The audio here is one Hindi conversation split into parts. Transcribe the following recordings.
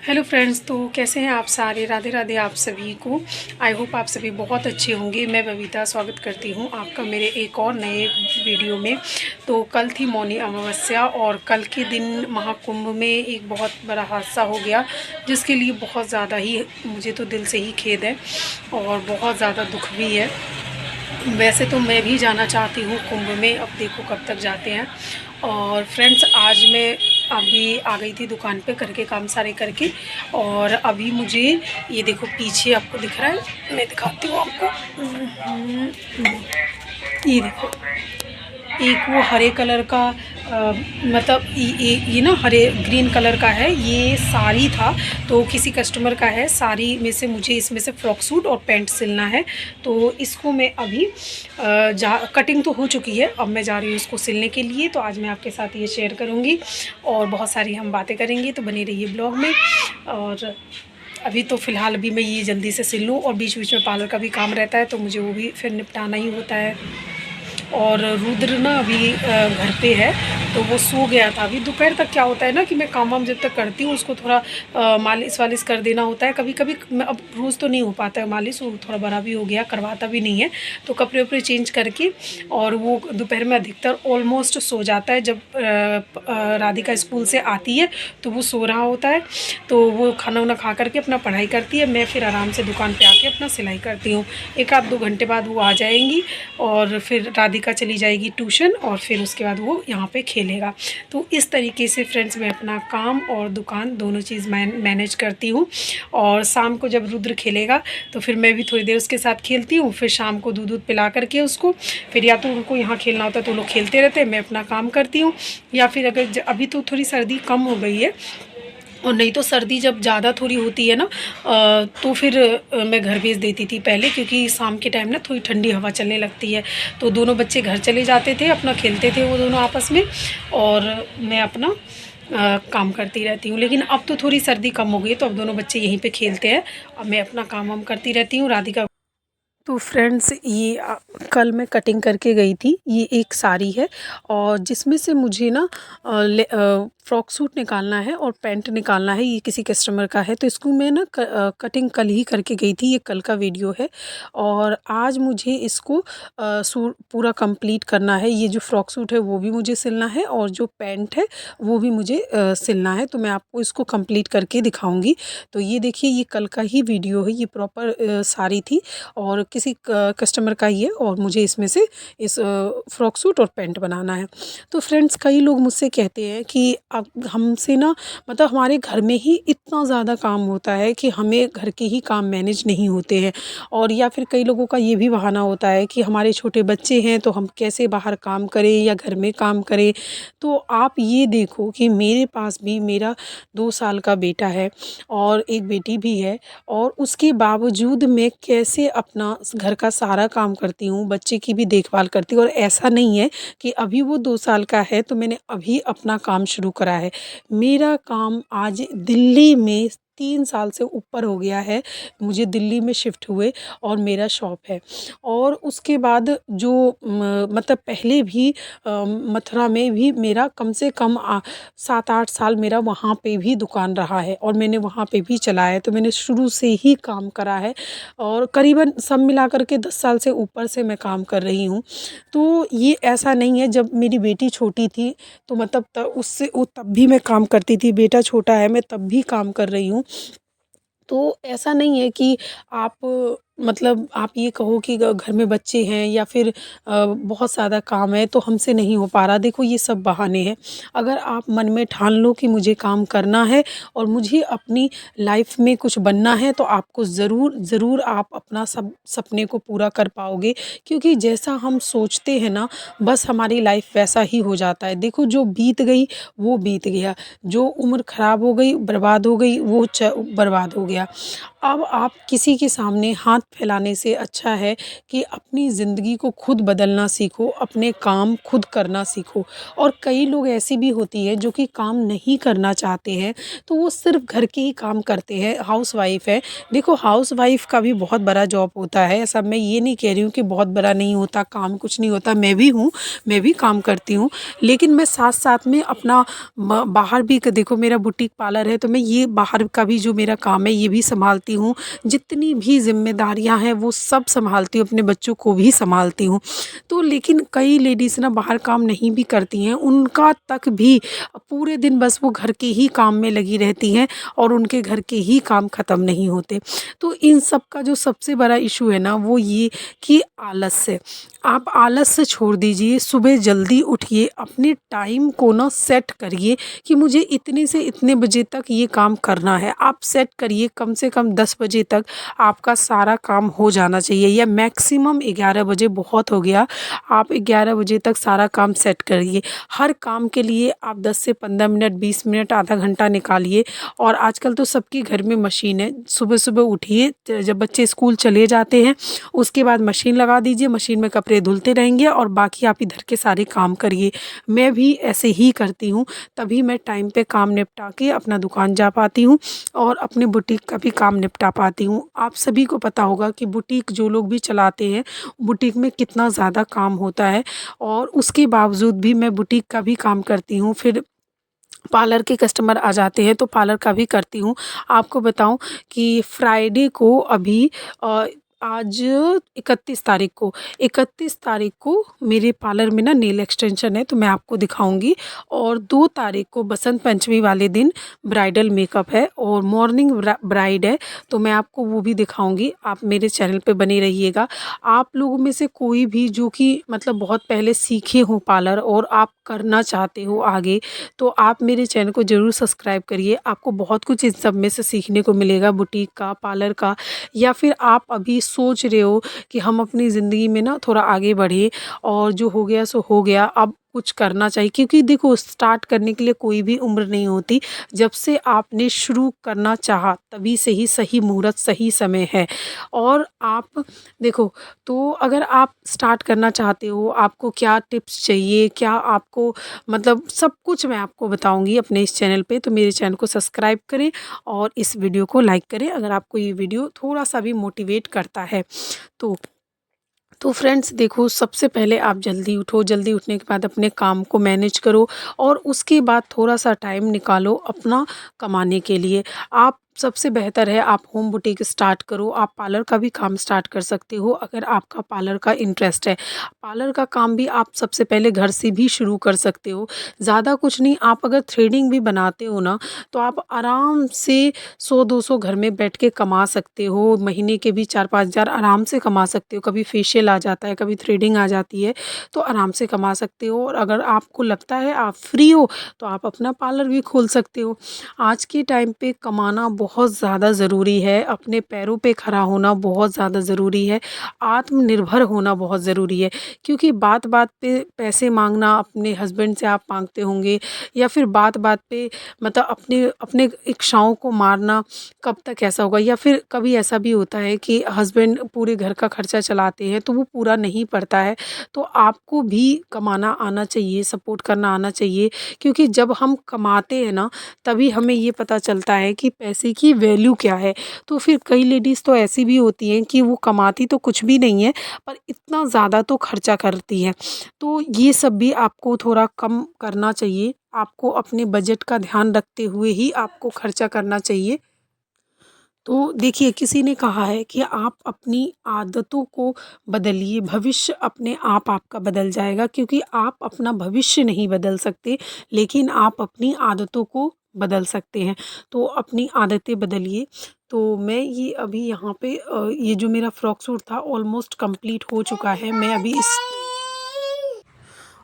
हेलो फ्रेंड्स, तो कैसे हैं आप सारे। राधे राधे आप सभी को। आई होप आप सभी बहुत अच्छे होंगे। मैं बबीता स्वागत करती हूं आपका मेरे एक और नए वीडियो में। तो कल थी मौनी अमावस्या और कल के दिन महाकुंभ में एक बहुत बड़ा हादसा हो गया, जिसके लिए बहुत ज़्यादा ही मुझे तो दिल से ही खेद है और बहुत ज़्यादा दुख भी है। वैसे तो मैं भी जाना चाहती हूँ कुंभ में, अब देखो कब तक जाते हैं। और फ्रेंड्स, आज मैं अभी आ गई थी दुकान पे करके काम सारे करके, और अभी मुझे ये देखो पीछे आपको दिख रहा है, मैं दिखाती हूँ आपको। ये देखो, एक वो हरे कलर का मतलब ये ना हरे ग्रीन कलर का है, ये साड़ी था। तो किसी कस्टमर का है, साड़ी में से मुझे इसमें से फ्रॉक सूट और पैंट सिलना है। तो इसको मैं अभी कटिंग तो हो चुकी है, अब मैं जा रही हूँ इसको सिलने के लिए। तो आज मैं आपके साथ ये शेयर करूँगी और बहुत सारी हम बातें करेंगे, तो बनी रहिए ब्लॉग में। और अभी तो फ़िलहाल अभी मैं ये जल्दी से सिल लूँ, और बीच बीच में पार्लर का भी काम रहता है, तो मुझे वो भी फिर निपटाना ही होता है। और रुद्र ना अभी घर पे है, तो वो सो गया था। अभी दोपहर तक क्या होता है ना कि मैं काम वाम जब तक करती हूँ उसको थोड़ा मालिश वालिश कर देना होता है कभी कभी। अब रोज़ तो नहीं हो पाता है मालिश, वो थोड़ा बड़ा भी हो गया, करवाता भी नहीं है। तो कपड़े वपड़े चेंज करके, और वो दोपहर में अधिकतर ऑलमोस्ट सो जाता है। जब राधिका स्कूल से आती है तो वो सो रहा होता है। तो वो खाना वाना खा करके अपना पढ़ाई करती है, मैं फिर आराम से दुकान पे आके अपना सिलाई करती हूँ। एक आध 2 घंटे बाद वो आ जाएंगी और फिर राधिका चली जाएगी ट्यूशन, और फिर उसके बाद वो यहाँ पे खेलेगा। तो इस तरीके से फ्रेंड्स मैं अपना काम और दुकान दोनों चीज़ मैनेज करती हूँ। और शाम को जब रुद्र खेलेगा तो फिर मैं भी थोड़ी देर उसके साथ खेलती हूँ। फिर शाम को दूध पिला करके उसको, फिर या तो उनको यहाँ खेलना होता है तो लोग खेलते रहते हैं, मैं अपना काम करती हूँ। या फिर अगर अभी तो थोड़ी सर्दी कम हो गई है, और नहीं तो सर्दी जब ज़्यादा थोड़ी होती है ना तो फिर मैं घर भेज देती थी पहले, क्योंकि शाम के टाइम ना थोड़ी ठंडी हवा चलने लगती है। तो दोनों बच्चे घर चले जाते थे, अपना खेलते थे वो दोनों आपस में, और मैं अपना काम करती रहती हूँ। लेकिन अब तो थोड़ी सर्दी कम हो गई, तो अब दोनों बच्चे यहीं पे खेलते हैं। अब मैं अपना काम वाम करती रहती हूँ। राधिका तो फ्रेंड्स, ये कल मैं कटिंग करके गई थी। ये एक साड़ी है, और जिसमें से मुझे ना फ़्रॉक सूट निकालना है और पैंट निकालना है। ये किसी कस्टमर का है, तो इसको मैं ना कटिंग कल ही करके गई थी। ये कल का वीडियो है, और आज मुझे इसको सूट पूरा कंप्लीट करना है। ये जो फ़्रॉक सूट है वो भी मुझे सिलना है, और जो पैंट है वो भी मुझे सिलना है। तो मैं आपको इसको कंप्लीट करके दिखाऊंगी। तो ये देखिए, ये कल का ही वीडियो है। ये प्रॉपर साड़ी थी और किसी कस्टमर का ही है, और मुझे इसमें से इस फ़्रॉक सूट और पैंट बनाना है। तो फ्रेंड्स, कई लोग मुझसे कहते हैं कि अब हमसे ना मतलब हमारे घर में ही इतना ज़्यादा काम होता है कि हमें घर के ही काम मैनेज नहीं होते हैं। और या फिर कई लोगों का ये भी बहाना होता है कि हमारे छोटे बच्चे हैं तो हम कैसे बाहर काम करें या घर में काम करें। तो आप ये देखो कि मेरे पास भी मेरा 2 साल का बेटा है और एक बेटी भी है, और उसके बावजूद मैं कैसे अपना घर का सारा काम करती हूँ, बच्चे की भी देखभाल करती हूँ। और ऐसा नहीं है कि अभी वो 2 साल का है तो मैंने अभी अपना काम शुरू करा है। मेरा काम आज दिल्ली में 3 साल से ऊपर हो गया है। मुझे दिल्ली में शिफ्ट हुए और मेरा शॉप है। और उसके बाद जो मतलब पहले भी मथुरा में भी मेरा कम से कम 7-8 साल मेरा वहाँ पे भी दुकान रहा है, और मैंने वहाँ पे भी चलाया है। तो मैंने शुरू से ही काम करा है, और करीबन सब मिला कर के 10 साल से ऊपर से मैं काम कर रही हूँ। तो ये ऐसा नहीं है, जब मेरी बेटी छोटी थी तो मतलब उससे वो तब भी मैं काम करती थी, बेटा छोटा है मैं तब भी काम कर रही हूँ। तो ऐसा नहीं है कि आप मतलब आप ये कहो कि घर में बच्चे हैं या फिर बहुत ज़्यादा काम है तो हमसे नहीं हो पा रहा। देखो, ये सब बहाने हैं। अगर आप मन में ठान लो कि मुझे काम करना है और मुझे अपनी लाइफ में कुछ बनना है, तो आपको ज़रूर ज़रूर आप अपना सब सपने को पूरा कर पाओगे। क्योंकि जैसा हम सोचते हैं ना, बस हमारी लाइफ वैसा ही हो जाता है। देखो, जो बीत गई वो बीत गया, जो उम्र ख़राब हो गई, बर्बाद हो गई, वो बर्बाद हो गया। अब आप किसी के सामने हाथ फैलाने से अच्छा है कि अपनी ज़िंदगी को खुद बदलना सीखो, अपने काम खुद करना सीखो। और कई लोग ऐसी भी होती है जो कि काम नहीं करना चाहते हैं, तो वो सिर्फ़ घर के ही काम करते हैं, हाउसवाइफ़ है। देखो हाउसवाइफ़ का भी बहुत बड़ा जॉब होता है, ऐसा मैं ये नहीं कह रही हूँ कि बहुत बड़ा नहीं होता, काम कुछ नहीं होता, मैं भी हूँ, मैं भी काम करती हूँ। लेकिन मैं साथ-साथ में अपना बाहर भी देखो मेरा बुटीक पार्लर है, तो मैं ये बाहर का भी जो मेरा काम है ये भी सँभालती हूँ। जितनी भी ज़िम्मेदारियाँ हैं वो सब सँभालती हूँ, अपने बच्चों को भी सँभालती हूँ। तो लेकिन कई लेडीज़ ना बाहर काम नहीं भी करती हैं, उनका तक भी पूरे दिन बस वो घर के ही काम में लगी रहती हैं और उनके घर के ही काम ख़त्म नहीं होते। तो इन सब का जो सबसे बड़ा इश्यू है ना वो ये कि आलस है। आप आलस से छोड़ दीजिए, सुबह जल्दी उठिए, अपने टाइम को ना सेट करिए कि मुझे इतने से इतने बजे तक ये काम करना है। आप सेट करिए, कम से कम 10 बजे तक आपका सारा काम हो जाना चाहिए या मैक्सिमम 11 बजे बहुत हो गया। आप 11 बजे तक सारा काम सेट करिए। हर काम के लिए आप 10 से 15 मिनट, 20 मिनट, आधा घंटा निकालिए। और आजकल तो सबके घर में मशीन है। सुबह-सुबह उठिए, जब बच्चे स्कूल चले जाते हैं, उसके बाद मशीन लगा दीजिए, मशीन में कपड़े धुलते रहेंगे और बाकी आप इधर के सारे काम करिए। मैं भी ऐसे ही करती हूँ, तभी मैं टाइम पे काम निपटा के अपना दुकान जा पाती हूँ और अपने बुटीक का भी काम निपटा पाती हूँ। आप सभी को पता होगा कि बुटीक जो लोग भी चलाते हैं, बुटीक में कितना ज़्यादा काम होता है और उसके बावजूद भी मैं बुटीक का भी काम करती हूँ। फिर पार्लर के कस्टमर आ जाते हैं तो पार्लर का भी करती हूँ। आपको बताऊँ कि फ्राइडे को अभी अ, आज 31 तारीख को मेरे पार्लर में ना नेल एक्सटेंशन है, तो मैं आपको दिखाऊँगी। और 2 तारीख को बसंत पंचमी वाले दिन ब्राइडल मेकअप है और मॉर्निंग ब्राइड है, तो मैं आपको वो भी दिखाऊँगी। आप मेरे चैनल पे बने रहिएगा। आप लोगों में से कोई भी जो कि मतलब बहुत पहले सीखे हों पार्लर और आप करना चाहते हो आगे, तो आप मेरे चैनल को ज़रूर सब्सक्राइब करिए। आपको बहुत कुछ इन सब में से सीखने को मिलेगा, बुटीक का, पार्लर का। या फिर आप अभी सोच रहे हो कि हम अपनी ज़िंदगी में ना थोड़ा आगे बढ़े और जो हो गया सो हो गया, अब कुछ करना चाहिए, क्योंकि देखो स्टार्ट करने के लिए कोई भी उम्र नहीं होती। जब से आपने शुरू करना चाहा तभी से ही सही मुहूर्त, सही समय है। और आप देखो, तो अगर आप स्टार्ट करना चाहते हो, आपको क्या टिप्स चाहिए, क्या आपको मतलब सब कुछ मैं आपको बताऊँगी अपने इस चैनल पे। तो मेरे चैनल को सब्सक्राइब करें और इस वीडियो को लाइक करें अगर आपको ये वीडियो थोड़ा-सा भी मोटिवेट करता है तो। तो फ्रेंड्स देखो, सबसे पहले आप जल्दी उठो, जल्दी उठने के बाद अपने काम को मैनेज करो और उसके बाद थोड़ा-सा टाइम निकालो अपना कमाने के लिए। आप सबसे बेहतर है आप होम बुटीक स्टार्ट करो, आप पार्लर का भी काम स्टार्ट कर सकते हो अगर आपका पार्लर का इंटरेस्ट है। पार्लर का काम भी आप सबसे पहले घर से भी शुरू कर सकते हो। ज़्यादा कुछ नहीं, आप अगर थ्रेडिंग भी बनाते हो ना, तो आप आराम से 100-200 घर में बैठ के कमा सकते हो। महीने के भी 4-5 हज़ार आराम से कमा सकते हो। कभी फेशियल आ जाता है, कभी थ्रेडिंग आ जाती है, तो आराम से कमा सकते हो। और अगर आपको लगता है आप फ्री हो, तो आप अपना पार्लर भी खोल सकते हो। आज के टाइम पे कमाना बहुत ज़्यादा ज़रूरी है, अपने पैरों पे खड़ा होना बहुत ज़्यादा ज़रूरी है, आत्मनिर्भर होना बहुत ज़रूरी है। क्योंकि बात-बात पे पैसे माँगना, अपने हस्बैंड से आप माँगते होंगे या फिर बात-बात पे मतलब अपने अपने इच्छाओं को मारना, कब तक ऐसा होगा? या फिर कभी ऐसा भी होता है कि हस्बैंड पूरे घर का खर्चा चलाते हैं, तो वो पूरा नहीं पड़ता है। तो आपको भी कमाना आना चाहिए, सपोर्ट करना आना चाहिए, क्योंकि जब हम कमाते हैं ना, तभी हमें ये पता चलता है कि पैसे की वैल्यू क्या है। तो फिर कई लेडीज़ तो ऐसी भी होती हैं कि वो कमाती तो कुछ भी नहीं है, पर इतना ज़्यादा तो खर्चा करती हैं। तो ये सब भी आपको थोड़ा कम करना चाहिए। आपको अपने बजट का ध्यान रखते हुए ही आपको खर्चा करना चाहिए। तो देखिए, किसी ने कहा है कि आप अपनी आदतों को बदलिए, भविष्य अपने आप आपका बदल जाएगा, क्योंकि आप अपना भविष्य नहीं बदल सकते, लेकिन आप अपनी आदतों को बदल सकते हैं। तो अपनी आदतें बदलिए। तो मैं ये अभी यहाँ पे ये जो मेरा फ्रॉक सूट था ऑलमोस्ट कंप्लीट हो चुका है। मैं अभी इस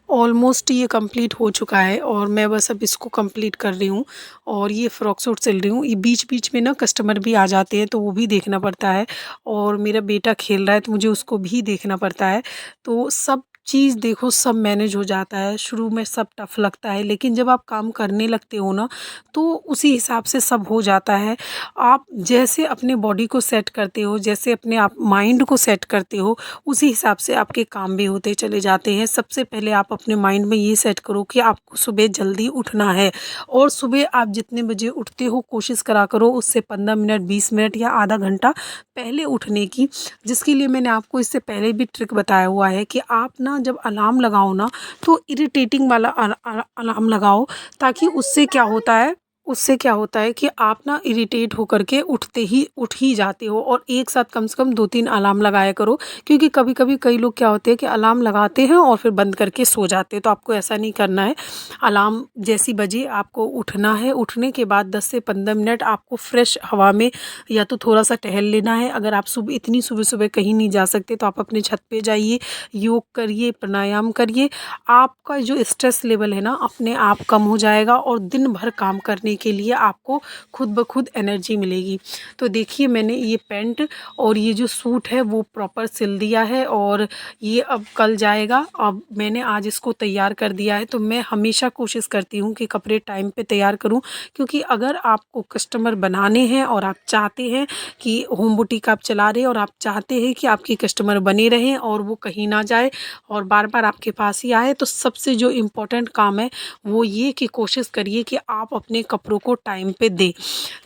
ऑलमोस्ट ये कंप्लीट हो चुका है और मैं बस अब इसको कंप्लीट कर रही हूँ और ये फ्रॉक सूट सिल रही हूँ। ये बीच-बीच में ना कस्टमर भी आ जाते हैं, तो वो भी देखना पड़ता है और मेरा बेटा खेल रहा है, तो मुझे उसको भी देखना पड़ता है। तो सब चीज़ देखो सब मैनेज हो जाता है, शुरू में सब टफ लगता है, लेकिन जब आप काम करने लगते हो ना तो उसी हिसाब से सब हो जाता है। आप जैसे अपने बॉडी को सेट करते हो, जैसे अपने आप माइंड को सेट करते हो, उसी हिसाब से आपके काम भी होते चले जाते हैं। सबसे पहले आप अपने माइंड में ये सेट करो कि आपको सुबह जल्दी उठना है, और सुबह आप जितने बजे उठते हो कोशिश करा करो उससे 15 मिनट, 20 मिनट या आधा घंटा पहले उठने की। जिसके लिए मैंने आपको इससे पहले भी ट्रिक बताया हुआ है कि आप ना जब अलार्म लगाओ ना तो इरिटेटिंग वाला अलार्म लगाओ, ताकि उससे क्या होता है कि आप ना इरिटेट होकर के उठ ही जाते हो। और एक साथ कम से कम 2-3 अलार्म लगाया करो, क्योंकि कभी कभी कई लोग क्या होते हैं कि अलार्म लगाते हैं और फिर बंद करके सो जाते हैं, तो आपको ऐसा नहीं करना है। अलार्म जैसी बजे आपको उठना है, उठने के बाद 10 से 15 मिनट आपको फ्रेश हवा में या तो थोड़ा सा टहल लेना है। अगर आप इतनी सुबह सुबह कहीं नहीं जा सकते तो आप अपने छत पे जाइए, योग करिए, प्राणायाम करिए। आपका जो स्ट्रेस लेवल है ना अपने आप कम हो जाएगा, और दिन भर काम करने के लिए आपको खुद ब खुद एनर्जी मिलेगी। तो देखिए मैंने ये पैंट और ये जो सूट है वो प्रॉपर सिल दिया है, और ये अब कल जाएगा। अब मैंने आज इसको तैयार कर दिया है। तो मैं हमेशा कोशिश करती हूँ कि कपड़े टाइम पे तैयार करूँ, क्योंकि अगर आपको कस्टमर बनाने हैं और आप चाहते हैं कि होम बुटीक आप चला रहे हैं और आप चाहते हैं कि आपके कस्टमर बने रहें और वो कहीं ना जाए और बार बार आपके पास ही आए, तो सबसे जो इम्पोर्टेंट काम है वो ये कि कोशिश करिए कि आप अपने कपड़ों को टाइम पे दें।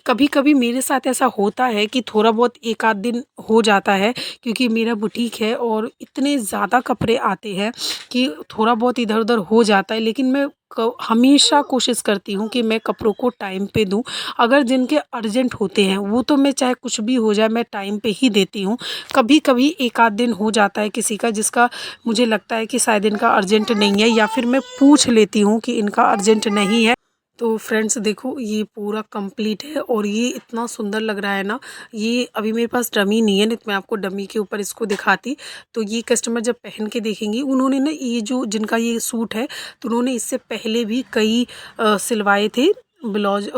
कभी कभी मेरे साथ ऐसा होता है कि थोड़ा बहुत एक आध दिन हो जाता है, क्योंकि मेरा बुटीक है और इतने ज़्यादा कपड़े आते हैं कि थोड़ा बहुत इधर उधर हो जाता है, लेकिन मैं हमेशा कोशिश करती हूँ कि मैं कपड़ों को टाइम पे दूँ। अगर जिनके अर्जेंट होते हैं वो तो मैं चाहे कुछ भी हो जाए मैं टाइम पे ही देती हूँ। कभी कभी एक आध दिन हो जाता है किसी का जिसका मुझे लगता है कि शायद इनका अर्जेंट नहीं है, या फिर मैं पूछ लेती हूँ कि इनका अर्जेंट नहीं है। तो फ्रेंड्स देखो ये पूरा कंप्लीट है और ये इतना सुंदर लग रहा है ना। ये अभी मेरे पास डमी नहीं है, नहीं तो मैं आपको डमी के ऊपर इसको दिखाती। तो ये कस्टमर जब पहन के देखेंगे, उन्होंने ना ये जो जिनका ये सूट है तो उन्होंने इससे पहले भी कई सिलवाए थे ब्लाउज,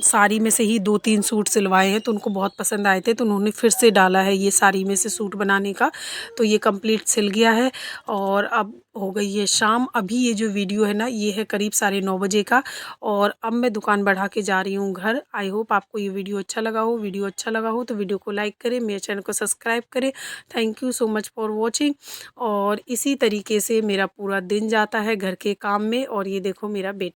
साड़ी में से ही 2-3 सूट सिलवाए हैं, तो उनको बहुत पसंद आए थे, तो उन्होंने फिर से डाला है ये साड़ी में से सूट बनाने का। तो ये कंप्लीट सिल गया है और अब हो गई है शाम। अभी ये जो वीडियो है ना ये है करीब 9:30 बजे का, और अब मैं दुकान बढ़ा के जा रही हूँ घर। आई होप आपको ये वीडियो अच्छा लगा हो। वीडियो अच्छा लगा हो तो वीडियो को लाइक करें, मेरे चैनल को सब्सक्राइब करें। Thank you so much for watching. और इसी तरीके से मेरा पूरा दिन जाता है घर के काम में। और ये देखो मेरा बेटा।